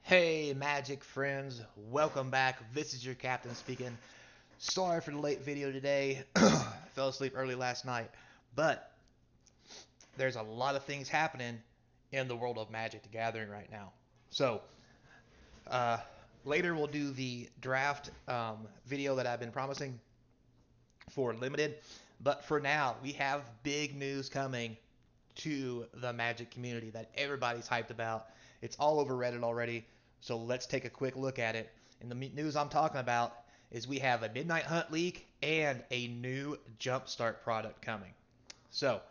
Hey, Magic friends, welcome back. This is your captain speaking. Sorry for the late video today. Fell asleep early last night, but there's a lot of things happening in the world of Magic the Gathering right now. So, uh, later we'll do the draft video that I've been promising for Limited, but for now, we have big news coming to the Magic community that everybody's hyped about. It's all over Reddit already, so let's take a quick look at it. And the news I'm talking about is we have a Midnight Hunt leak and a new Jumpstart product coming. So,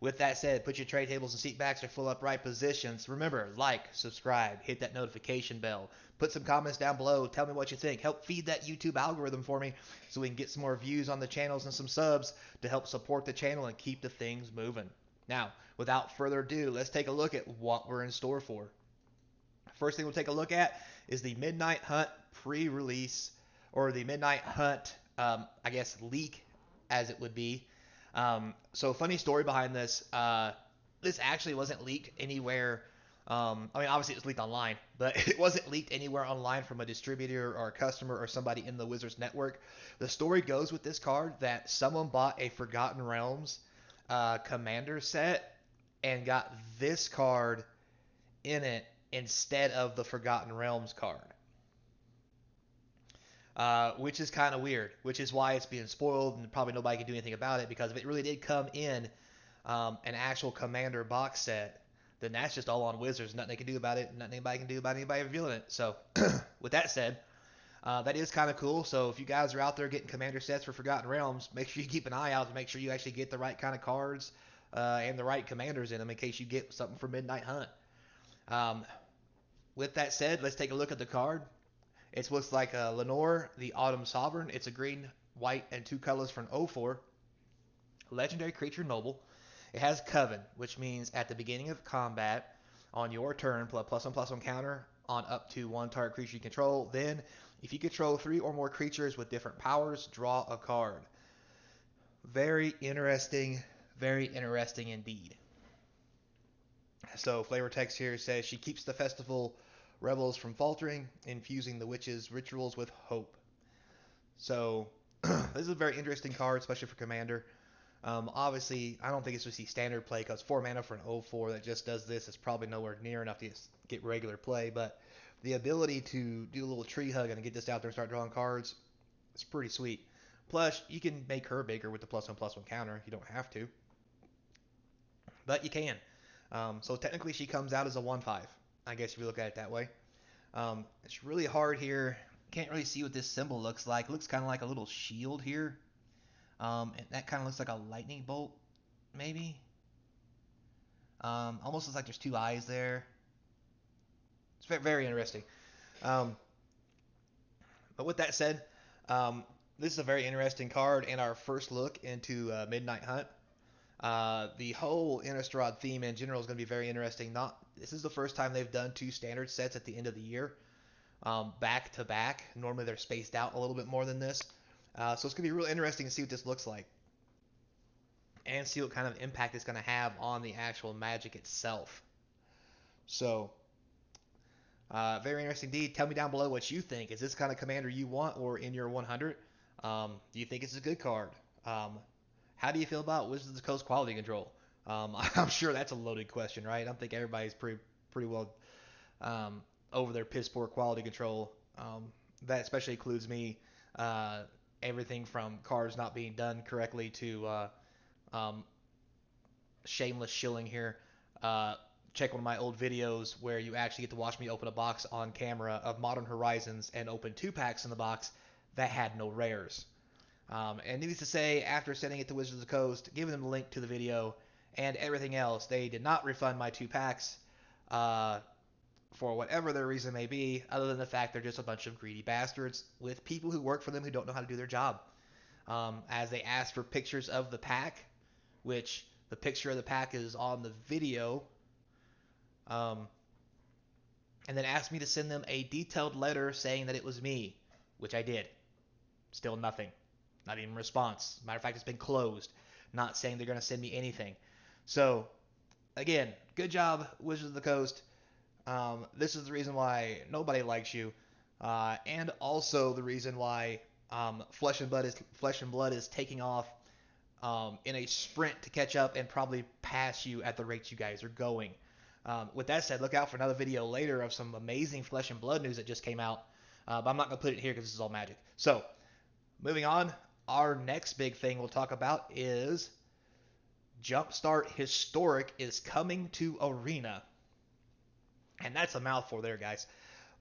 with that said, put your tray tables and seat backs in full upright positions. Remember, like, subscribe, hit that notification bell. Put some comments down below. Tell me what you think. Help feed that YouTube algorithm for me so we can get some more views on the channels and some subs to help support the channel and keep the things moving. Now, without further ado, let's take a look at what we're in store for. First thing we'll take a look at is the Midnight Hunt pre-release, or the Midnight Hunt, I guess, leak, as it would be. So funny story behind this. This actually wasn't leaked anywhere. I mean, obviously it was leaked online, but it wasn't leaked anywhere online from a distributor or a customer or somebody in the Wizards network. The story goes with this card that someone bought a Forgotten Realms commander set and got this card in it instead of the Forgotten Realms card. Which is kind of weird, which is why it's being spoiled and probably nobody can do anything about it, because if it really did come in an actual commander box set, then that's just all on Wizards. Nothing they can do about it. Nothing anybody can do about anybody revealing it. So, with that said, that is kind of cool. So, if you guys are out there getting commander sets for Forgotten Realms, make sure you keep an eye out to make sure you actually get the right kind of cards and the right commanders in them in case you get something for Midnight Hunt. Um, with that said, let's take a look at the card. It looks like Lenore, the Autumn Sovereign. It's a green, white, and two colors for an 0/4. Legendary creature noble. It has Coven, which means at the beginning of combat, on your turn, +1/+1 counter on up to one target creature you control. Then, if you control three or more creatures with different powers, draw a card. Very interesting, very interesting indeed. So, flavor text here says she keeps the festival rebels from faltering, infusing the witches' rituals with hope. So this is a very interesting card, especially for Commander. Obviously, I don't think it's just the standard play because 4 mana for an 0/4 that just does this is probably nowhere near enough to get regular play. But the ability to do a little tree hug and get this out there and start drawing cards is pretty sweet. Plus, you can make her bigger with the +1/+1 counter. You don't have to, but you can. So technically, she comes out as a 1/5. I guess if you look at it that way. It's really hard here. Can't really see what this symbol looks like. It looks kind of like a little shield here. And that kind of looks like a lightning bolt, maybe. Almost looks like there's two eyes there. It's very, very interesting. Um, but with that said, this is a very interesting card and our first look into Midnight Hunt. The whole Innistrad theme in general is going to be very interesting. Not This is the first time they've done two standard sets at the end of the year, back to back. Normally they're spaced out a little bit more than this. So it's going to be really interesting to see what this looks like and see what kind of impact it's going to have on the actual Magic itself. So, very interesting indeed. Tell me down below what you think. Is this kind of commander you want or in your 100? Do you think it's a good card? How do you feel about Wizards of the Coast quality control? I'm sure that's a loaded question, right? I think everybody's pretty well over their piss poor quality control. That especially includes me. Uh, Everything from cards not being done correctly to um, shameless shilling here. Uh, Check one of my old videos where you actually get to watch me open a box on camera of Modern Horizons and open 2 packs in the box that had no rares. And needless to say, after sending it to Wizards of the Coast, giving them the link to the video and everything else, they did not refund my 2 packs uh, for whatever their reason may be, other than the fact they're just a bunch of greedy bastards with people who work for them who don't know how to do their job. As they asked for pictures of the pack, which the picture of the pack is on the video, um, and then asked me to send them a detailed letter saying that it was me, which I did. Still nothing. Not even a response. Matter of fact, it's been closed. Not saying they're going to send me anything. So, again, good job, Wizards of the Coast. This is the reason why nobody likes you, and also the reason why Flesh and Blood is taking off in a sprint to catch up and probably pass you at the rates you guys are going. With that said, look out for another video later of some amazing Flesh and Blood news that just came out. But I'm not going to put it here because this is all magic. So, moving on, our next big thing we'll talk about is Jumpstart Historic is coming to Arena. And that's a mouthful there, guys.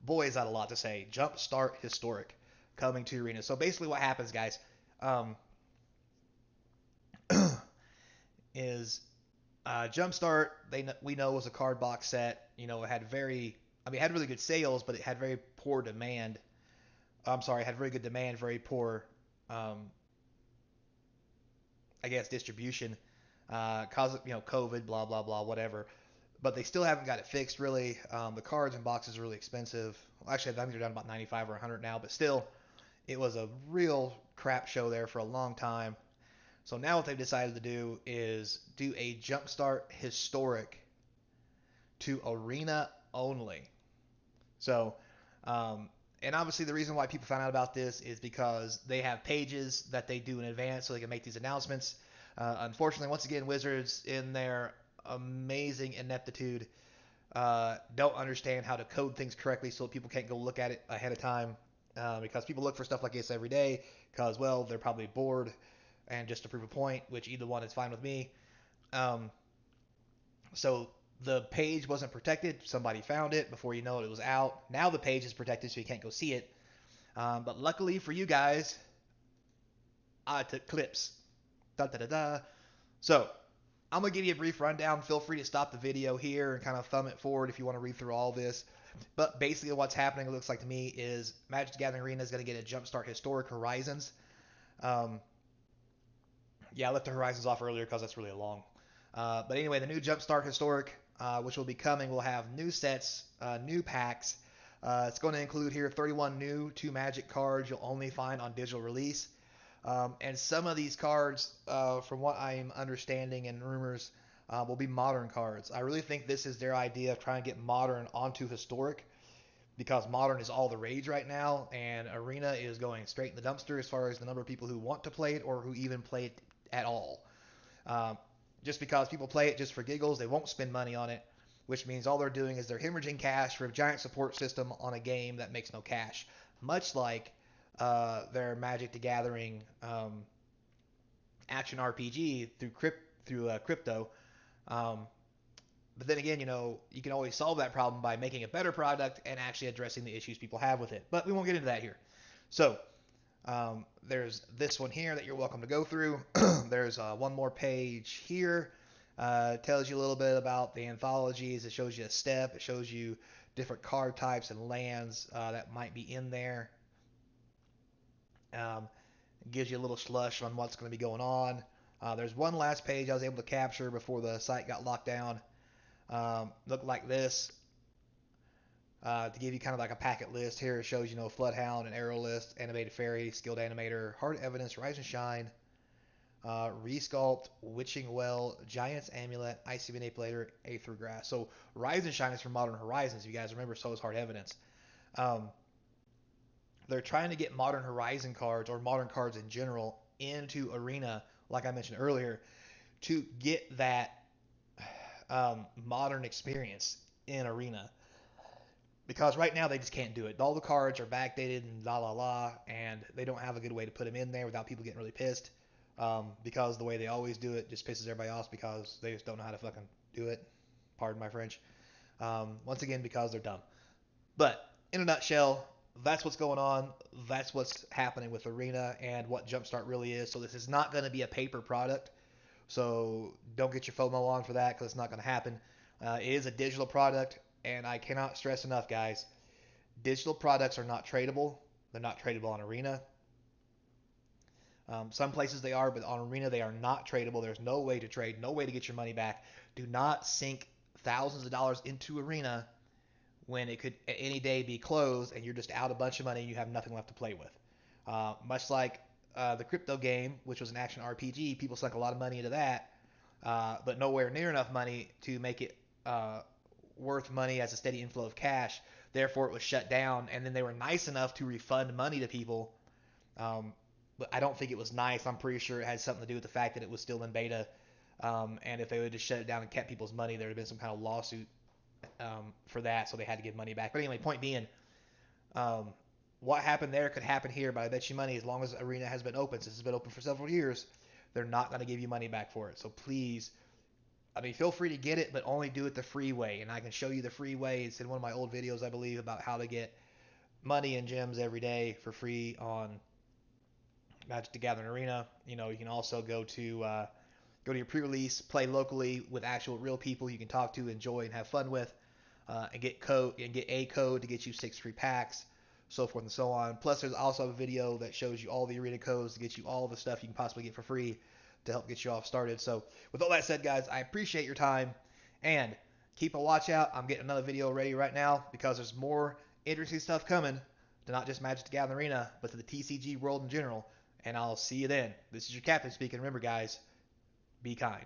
Boy, is that a lot to say. Jumpstart Historic coming to Arena. So basically what happens, guys, um, is Jumpstart, we know was a card box set. You know, it had it had really good sales, but it had very poor demand. I'm sorry, it had very good demand, very poor, um, I guess, distribution. Cause of, COVID, blah blah blah, whatever. But they still haven't got it fixed really. The cards and boxes are really expensive. Well, actually, I think they're down about 95 or 100 now, but still, it was a real crap show there for a long time. So now what they've decided to do is do a Jumpstart Historic to Arena only. So, and obviously the reason why people found out about this is because they have pages that they do in advance so they can make these announcements. Unfortunately, once again, Wizards in their amazing ineptitude don't understand how to code things correctly so people can't go look at it ahead of time because people look for stuff like this every day because, well, they're probably bored and just to prove a point, which either one is fine with me. Um, so the page wasn't protected. Somebody found it before you know it was out. Now the page is protected so you can't go see it. But luckily for you guys, I took clips. Da da da da. So I'm going to give you a brief rundown. Feel free to stop the video here and kind of thumb it forward if you want to read through all this. But basically what's happening, it looks like to me, is Magic the Gathering Arena is going to get a Jumpstart Historic Horizons. Um, yeah, I left the Horizons off earlier because that's really long. But anyway, the new Jumpstart Historic, which will be coming, will have new sets, new packs. It's going to include here 31 new 2 Magic cards you'll only find on digital release. And some of these cards, from what I'm understanding and rumors, will be modern cards. I really think this is their idea of trying to get modern onto historic because modern is all the rage right now, and Arena is going straight in the dumpster as far as the number of people who want to play it or who even play it at all. Um, just because people play it just for giggles, they won't spend money on it, which means all they're doing is they're hemorrhaging cash for a giant support system on a game that makes no cash. Much like their Magic the Gathering action RPG through crypto. Um, but then again, you can always solve that problem by making a better product and actually addressing the issues people have with it. But we won't get into that here. So there's this one here that you're welcome to go through. There's one more page here. Tells you a little bit about the anthologies. It shows you a step. It shows you different card types and lands that might be in there. Gives you a little slush on what's going to be going on. There's one last page I was able to capture before the site got locked down. Looked like this. To give you kind of like a packet list here, it shows, Floodhound and Arrow List, Animated Fairy, Skilled Animator, Hard Evidence, Rise and Shine, Resculpt, Witching Well, Giant's Amulet, Icy Manipulator, Aether Grass. So Rise and Shine is from Modern Horizons, if you guys remember, so is Hard Evidence. They're trying to get Modern Horizon cards, or modern cards in general, into Arena, like I mentioned earlier, to get that modern experience in Arena. Because right now they just can't do it. All the cards are backdated and la la la, and they don't have a good way to put them in there without people getting really pissed. Because the way they always do it just pisses everybody off because they just don't know how to fucking do it. Pardon my French. Once again, because they're dumb. But in a nutshell, that's what's going on. That's what's happening with Arena and what Jumpstart really is. So this is not going to be a paper product. So don't get your FOMO on for that because it's not going to happen. It is a digital product, and I cannot stress enough, guys. Digital products are not tradable. They're not tradable on Arena. Some places they are, but on Arena they are not tradable. There's no way to trade, no way to get your money back. Do not sink thousands of dollars into Arena when it could at any day be closed and you're just out a bunch of money and you have nothing left to play with. Much like the crypto game, which was an action RPG, people sunk a lot of money into that, but nowhere near enough money to make it worth money as a steady inflow of cash. Therefore, it was shut down. And then they were nice enough to refund money to people. But I don't think it was nice. I'm pretty sure it had something to do with the fact that it was still in beta. And if they would have shut it down and kept people's money, there would have been some kind of lawsuit for that. So they had to give money back. But anyway, point being, um, what happened there could happen here. But I bet you money, as long as Arena has been open, since it's been open for several years, they're not going to give you money back for it. So please, I mean, feel free to get it, but only do it the free way. And I can show you the free way. It's in one of my old videos, I believe, about how to get money and gems every day for free on Magic the Gathering Arena. You know, you can also go to your pre-release, play locally with actual real people you can talk to, enjoy, and have fun with, and get a code to get you 6 free packs, so forth and so on. Plus, there's also a video that shows you all the arena codes to get you all the stuff you can possibly get for free to help get you off started. So, with all that said, guys, I appreciate your time and keep a watch out. I'm getting another video ready right now because there's more interesting stuff coming to not just Magic the Gathering Arena, but to the TCG world in general. And I'll see you then. This is your captain speaking. Remember, guys, be kind.